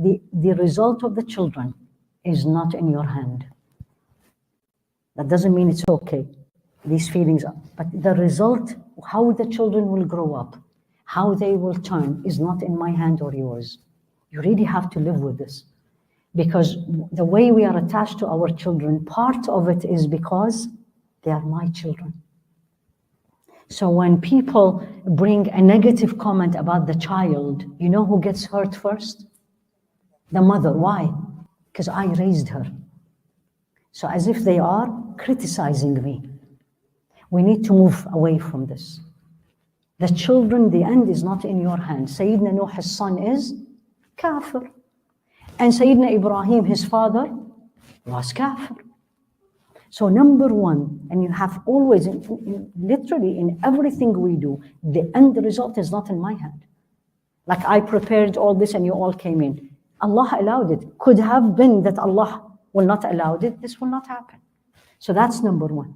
the result of the children is not in your hand. That doesn't mean it's okay, these feelings are, but the result, how the children will grow up, how they will turn, is not in my hand or yours. You really have to live with this. Because the way we are attached to our children, part of it is because they are my children. So when people bring a negative comment about the child, you know who gets hurt first? The mother. Why? Because I raised her. So as if they are criticizing me. We need to move away from this. The children, the end is not in your hands. Sayyidina Nuh, his son, is kafir. And Sayyidina Ibrahim, his father, was kafir. So number one, and you have always, literally in everything we do, the end result is not in my hand. Like I prepared all this and you all came in. Allah allowed it. Could have been that Allah will not allow it. This will not happen. So that's number one.